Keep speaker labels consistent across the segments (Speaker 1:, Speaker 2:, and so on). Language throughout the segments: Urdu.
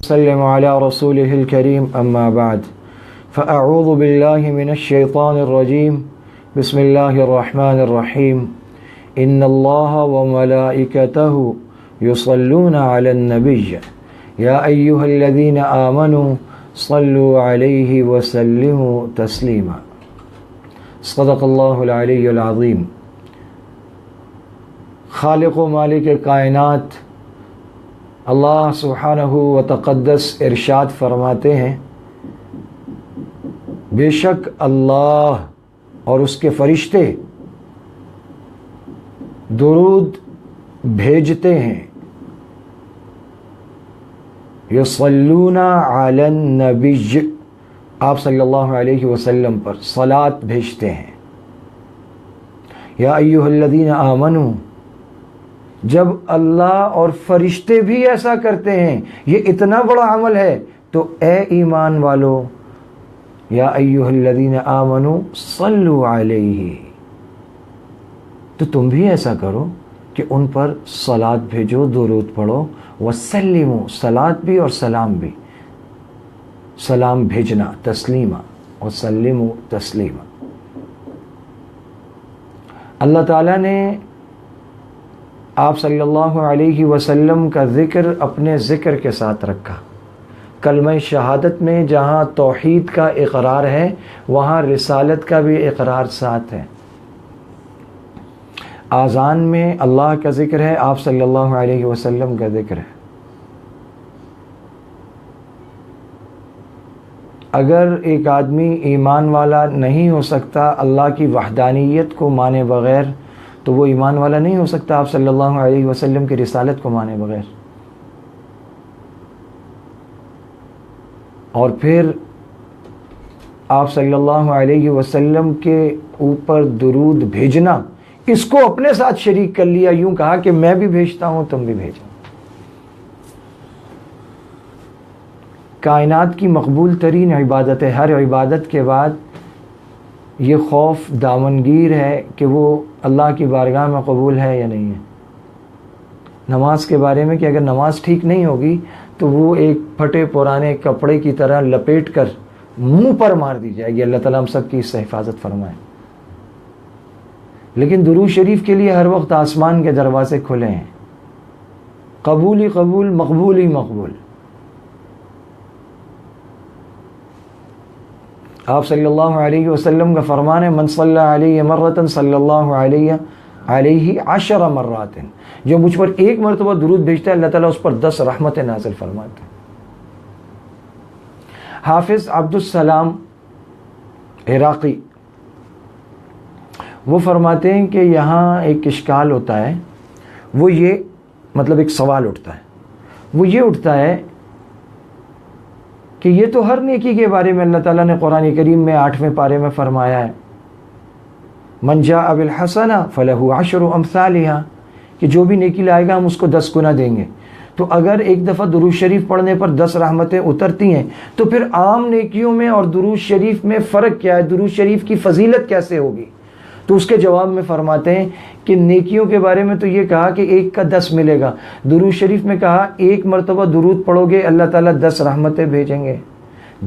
Speaker 1: وسلم على رسوله الكريم أما بعد فأعوذ بالله من الشيطان الرجيم بسم الله الرحمن الرحيم إن الله وملائكته يصلون على النبي يا أيها الذين آمنوا صلوا عليه وسلموا تسليما صدق الله العلي العظيم۔ خالق و مالک کائنات اللہ سبحانہ و تقدس ارشاد فرماتے ہیں، بے شک اللہ اور اس کے فرشتے درود بھیجتے ہیں، یصلون علی النبی، آپ صلی اللہ علیہ وسلم پر صلاۃ بھیجتے ہیں۔ یا ایھا الذین آمنوا، جب اللہ اور فرشتے بھی ایسا کرتے ہیں، یہ اتنا بڑا عمل ہے، تو اے ایمان والو، یا ایھا الذین آمنوا صلوا علیہ، تو تم بھی ایسا کرو کہ ان پر صلاۃ بھیجو، درود پڑھو، وسلموا، صلاۃ بھی اور سلام بھی، سلام بھیجنا تسلیما، وسلموا تسلیما۔ اللہ تعالیٰ نے آپ صلی اللہ علیہ وسلم کا ذکر اپنے ذکر کے ساتھ رکھا۔ کلمہ شہادت میں جہاں توحید کا اقرار ہے، وہاں رسالت کا بھی اقرار ساتھ ہے۔ آذان میں اللہ کا ذکر ہے، آپ صلی اللہ علیہ وسلم کا ذکر ہے۔ اگر ایک آدمی ایمان والا نہیں ہو سکتا اللہ کی وحدانیت کو مانے بغیر، تو وہ ایمان والا نہیں ہو سکتا آپ صلی اللہ علیہ وسلم کی رسالت کو مانے بغیر۔ اور پھر آپ صلی اللہ علیہ وسلم کے اوپر درود بھیجنا، اس کو اپنے ساتھ شریک کر لیا، یوں کہا کہ میں بھی بھیجتا ہوں، تم بھی بھیجو۔ کائنات کی مقبول ترین عبادت ہے، ہر عبادت کے بعد یہ خوف دامنگیر ہے کہ وہ اللہ کی بارگاہ میں قبول ہے یا نہیں ہے۔ نماز کے بارے میں کہ اگر نماز ٹھیک نہیں ہوگی تو وہ ایک پھٹے پرانے کپڑے کی طرح لپیٹ کر منہ پر مار دی جائے گی۔ اللہ تعالیٰ ہم سب کی اس سے حفاظت فرمائے۔ لیکن درود شریف کے لیے ہر وقت آسمان کے دروازے کھلے ہیں، قبول ہی قبول، مقبول ہی مقبول۔ آپ صلی اللہ علیہ وسلم کا فرمان ہے، من صلی علیہ مرۃ صلی اللہ علیہ 10 مرات، جو مجھ پر ایک مرتبہ درود بھیجتا ہے اللہ تعالیٰ اس پر 10 رحمتیں نازل فرماتے ہیں۔ حافظ عبدالسلام عراقی وہ فرماتے ہیں کہ یہاں ایک اشکال ہوتا ہے، وہ یہ مطلب ایک سوال اٹھتا ہے، وہ یہ اٹھتا ہے کہ یہ تو ہر نیکی کے بارے میں اللہ تعالیٰ نے قرآن کریم میں 8ویں پارے میں فرمایا ہے، من جاء بالحسنہ فلہ 10 امثالھا، کہ جو بھی نیکی لائے گا ہم اس کو 10 گنا دیں گے۔ تو اگر ایک دفعہ درود شریف پڑھنے پر 10 رحمتیں اترتی ہیں، تو پھر عام نیکیوں میں اور درود شریف میں فرق کیا ہے؟ درود شریف کی فضیلت کیسے ہوگی؟ تو اس کے جواب میں فرماتے ہیں کہ نیکیوں کے بارے میں تو یہ کہا کہ 1 کا 10 ملے گا، درود شریف میں کہا 1 مرتبہ درود پڑھو گے اللہ تعالیٰ 10 رحمتیں بھیجیں گے،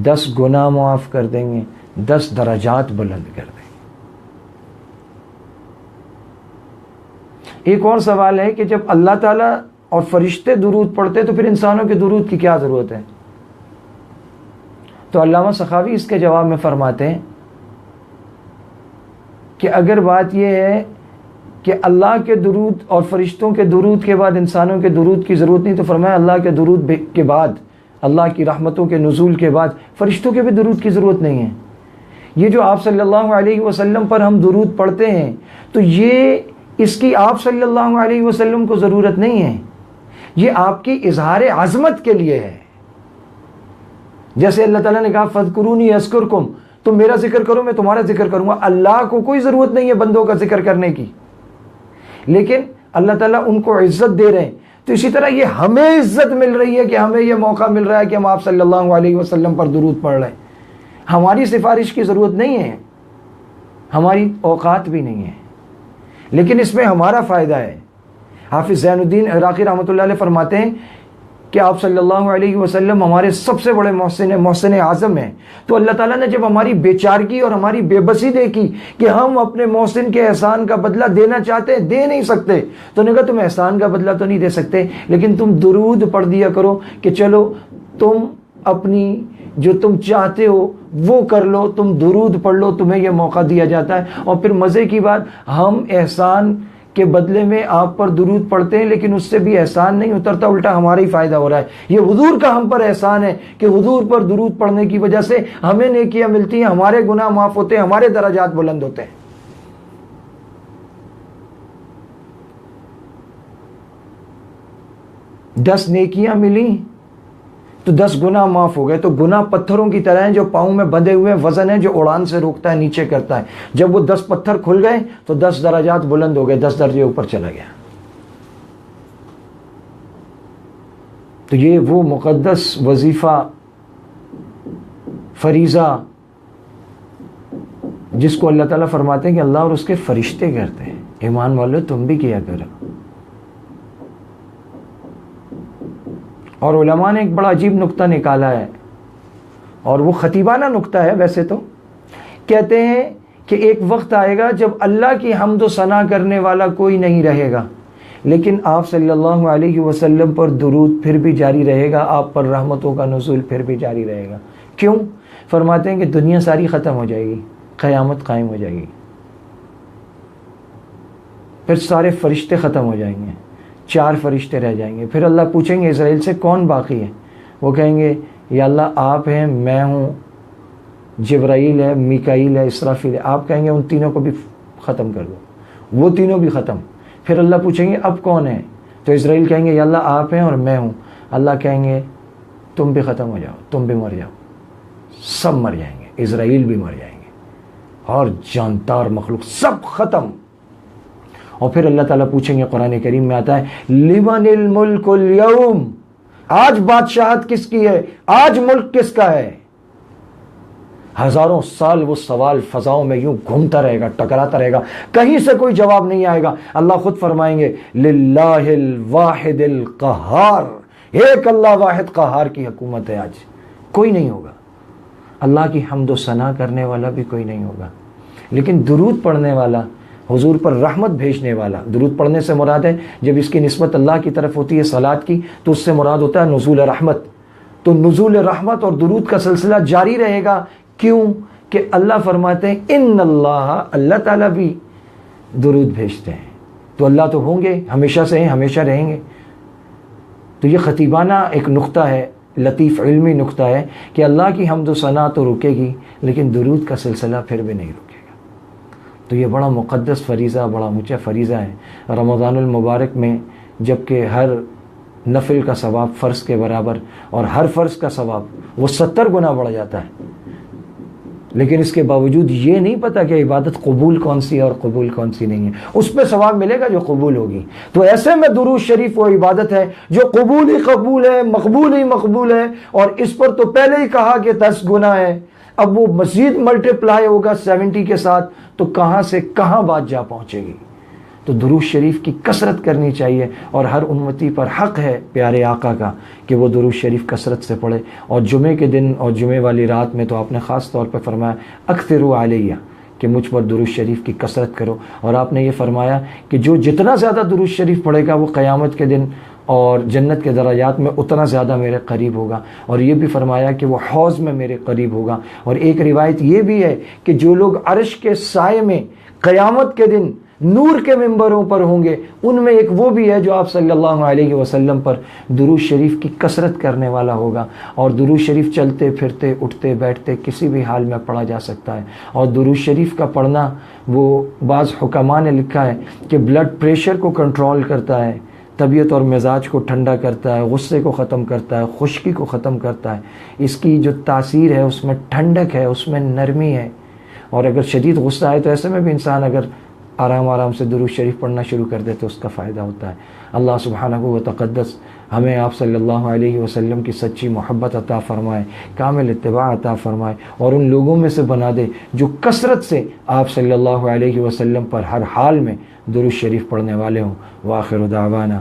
Speaker 1: 10 گناہ معاف کر دیں گے، 10 درجات بلند کر دیں گے۔ ایک اور سوال ہے کہ جب اللہ تعالیٰ اور فرشتے درود پڑھتے تو پھر انسانوں کے درود کی کیا ضرورت ہے؟ تو علامہ سخاوی اس کے جواب میں فرماتے ہیں کہ اگر بات یہ ہے کہ اللہ کے درود اور فرشتوں کے درود کے بعد انسانوں کے درود کی ضرورت نہیں، تو فرمایا اللہ کے درود کے بعد، اللہ کی رحمتوں کے نزول کے بعد فرشتوں کے بھی درود کی ضرورت نہیں ہے۔ یہ جو آپ صلی اللہ علیہ وسلم پر ہم درود پڑھتے ہیں، تو یہ اس کی آپ صلی اللہ علیہ وسلم کو ضرورت نہیں ہے، یہ آپ کی اظہار عظمت کے لیے ہے۔ جیسے اللہ تعالیٰ نے کہا فاذکرونی اذکرکم، تم میرا ذکر کرو میں تمہارا ذکر کروں گا۔ اللہ کو کوئی ضرورت نہیں ہے بندوں کا ذکر کرنے کی، لیکن اللہ تعالیٰ ان کو عزت دے رہے ہیں۔ تو اسی طرح یہ ہمیں عزت مل رہی ہے کہ ہمیں یہ موقع مل رہا ہے کہ ہم آپ صلی اللہ علیہ وسلم پر درود پڑھ رہے ہیں۔ ہماری سفارش کی ضرورت نہیں ہے، ہماری اوقات بھی نہیں ہے، لیکن اس میں ہمارا فائدہ ہے۔ حافظ زین الدین عراقی رحمۃ اللہ علیہ فرماتے ہیں کہ آپ صلی اللہ علیہ وسلم ہمارے سب سے بڑے محسن ہیں، محسن اعظم ہیں. تو اللہ تعالیٰ نے جب ہماری بیچارگی اور ہماری بے بسی دیکھی کہ ہم اپنے محسن کے احسان کا بدلہ دینا چاہتے ہیں، دے نہیں سکتے، تو نے کہا تم احسان کا بدلہ تو نہیں دے سکتے، لیکن تم درود پڑھ دیا کرو کہ چلو تم اپنی جو تم چاہتے ہو وہ کر لو، تم درود پڑھ لو، تمہیں یہ موقع دیا جاتا ہے. اور پھر مزے کی بات، ہم احسان کے بدلے میں آپ پر درود پڑھتے ہیں، لیکن اس سے بھی احسان نہیں اترتا، الٹا ہمارا ہی فائدہ ہو رہا ہے. یہ حضور کا ہم پر احسان ہے کہ حضور پر درود پڑھنے کی وجہ سے ہمیں نیکیاں ملتی ہیں، ہمارے گناہ معاف ہوتے ہیں، ہمارے درجات بلند ہوتے ہیں. دس نیکیاں ملی تو 10 گناہ معاف ہو گئے. تو گناہ پتھروں کی طرح ہیں جو پاؤں میں بندھے ہوئے وزن ہے جو اڑان سے روکتا ہے، نیچے کرتا ہے. جب وہ 10 پتھر کھل گئے تو 10 درجات بلند ہو گئے، 10 درجے اوپر چلا گیا. تو یہ وہ مقدس وظیفہ فریضہ جس کو اللہ تعالیٰ فرماتے ہیں کہ اللہ اور اس کے فرشتے کرتے ہیں. ایمان والو تم بھی کیا کرو. اور علماء نے ایک بڑا عجیب نقطہ نکالا ہے، اور وہ خطیبانہ نقطہ ہے ویسے تو. کہتے ہیں کہ ایک وقت آئے گا جب اللہ کی حمد و ثنا کرنے والا کوئی نہیں رہے گا، لیکن آپ صلی اللہ علیہ وسلم پر درود پھر بھی جاری رہے گا، آپ پر رحمتوں کا نزول پھر بھی جاری رہے گا. کیوں؟ فرماتے ہیں کہ دنیا ساری ختم ہو جائے گی، قیامت قائم ہو جائے گی، پھر سارے فرشتے ختم ہو جائیں گے، 4 فرشتے رہ جائیں گے. پھر اللہ پوچھیں گے اسرائیل سے کون باقی ہے؟ وہ کہیں گے یا اللہ آپ ہیں، میں ہوں، جبرائیل ہے، میکائیل ہے، اسرافیل ہے. آپ کہیں گے ان تینوں کو بھی ختم کر دو، وہ تینوں بھی ختم. پھر اللہ پوچھیں گے اب کون ہے؟ تو اسرائیل کہیں گے یا اللہ آپ ہیں اور میں ہوں. اللہ کہیں گے تم بھی ختم ہو جاؤ، تم بھی مر جاؤ. سب مر جائیں گے، اسرائیل بھی مر جائیں گے، اور جاندار مخلوق سب ختم. اور پھر اللہ تعالیٰ پوچھیں گے، قرآن کریم میں آتا ہے لمن الملک اليوم، آج بادشاہت کس کی ہے، آج ملک کس کا ہے. ہزاروں سال وہ سوال فضاؤں میں یوں گھومتا رہے گا، ٹکراتا رہے گا، کہیں سے کوئی جواب نہیں آئے گا. اللہ خود فرمائیں گے للہ الواحد القہار، ایک اللہ واحد قہار کی حکومت ہے. آج کوئی نہیں ہوگا، اللہ کی حمد و ثنا کرنے والا بھی کوئی نہیں ہوگا، لیکن درود پڑھنے والا، حضور پر رحمت بھیجنے والا. درود پڑھنے سے مراد ہے جب اس کی نسبت اللہ کی طرف ہوتی ہے صلات کی، تو اس سے مراد ہوتا ہے نزول رحمت. تو نزول رحمت اور درود کا سلسلہ جاری رہے گا. کیوں؟ کہ اللہ فرماتے ہیں ان اللہ تعالیٰ بھی درود بھیجتے ہیں. تو اللہ تو ہوں گے، ہمیشہ سے ہیں، ہمیشہ رہیں گے. تو یہ خطیبانہ ایک نقطہ ہے، لطیف علمی نقطہ ہے کہ اللہ کی حمد و ثنا تو رکے گی، لیکن درود کا سلسلہ پھر بھی نہیں رکے. تو یہ بڑا مقدس فریضہ، بڑا اونچا فریضہ ہے رمضان المبارک میں. جبکہ ہر نفل کا ثواب فرض کے برابر، اور ہر فرض کا ثواب وہ 70 گنا بڑھ جاتا ہے. لیکن اس کے باوجود یہ نہیں پتا کہ عبادت قبول کون سی ہے اور قبول کون سی نہیں ہے. اس پہ ثواب ملے گا جو قبول ہوگی. تو ایسے میں درود شریف وہ عبادت ہے جو قبول ہی قبول ہے، مقبول ہی مقبول ہے. اور اس پر تو پہلے ہی کہا کہ 10 گنا ہے، اب وہ مزید ملٹیپلائی ہوگا 70 کے ساتھ، تو کہاں سے کہاں بات جا پہنچے گی. تو درود شریف کی کثرت کرنی چاہیے، اور ہر امتی پر حق ہے پیارے آقا کا کہ وہ درود شریف کثرت سے پڑھے. اور جمعے کے دن اور جمعے والی رات میں تو آپ نے خاص طور پہ فرمایا اکثروا علیہ، کہ مجھ پر درود شریف کی کثرت کرو. اور آپ نے یہ فرمایا کہ جو جتنا زیادہ درود شریف پڑھے گا وہ قیامت کے دن اور جنت کے درجات میں اتنا زیادہ میرے قریب ہوگا. اور یہ بھی فرمایا کہ وہ حوض میں میرے قریب ہوگا. اور ایک روایت یہ بھی ہے کہ جو لوگ عرش کے سائے میں قیامت کے دن نور کے ممبروں پر ہوں گے، ان میں ایک وہ بھی ہے جو آپ صلی اللہ علیہ وسلم پر درود شریف کی کثرت کرنے والا ہوگا. اور درود شریف چلتے پھرتے اٹھتے بیٹھتے کسی بھی حال میں پڑھا جا سکتا ہے. اور درود شریف کا پڑھنا، وہ بعض حکماء نے لکھا ہے کہ بلڈ پریشر کو کنٹرول کرتا ہے، طبیعت اور مزاج کو ٹھنڈا کرتا ہے، غصے کو ختم کرتا ہے، خشکی کو ختم کرتا ہے. اس کی جو تاثیر ہے اس میں ٹھنڈک ہے، اس میں نرمی ہے. اور اگر شدید غصہ آئے تو ایسے میں بھی انسان اگر آرام سے درود شریف پڑھنا شروع کر دے تو اس کا فائدہ ہوتا ہے. اللہ سبحانہ و تقدس ہمیں آپ صلی اللہ علیہ وسلم کی سچی محبت عطا فرمائے، کامل اتباع عطا فرمائے، اور ان لوگوں میں سے بنا دے جو کثرت سے آپ صلی اللہ علیہ وسلم پر ہر حال میں درود شریف پڑھنے والے ہوں. وآخر دعوانا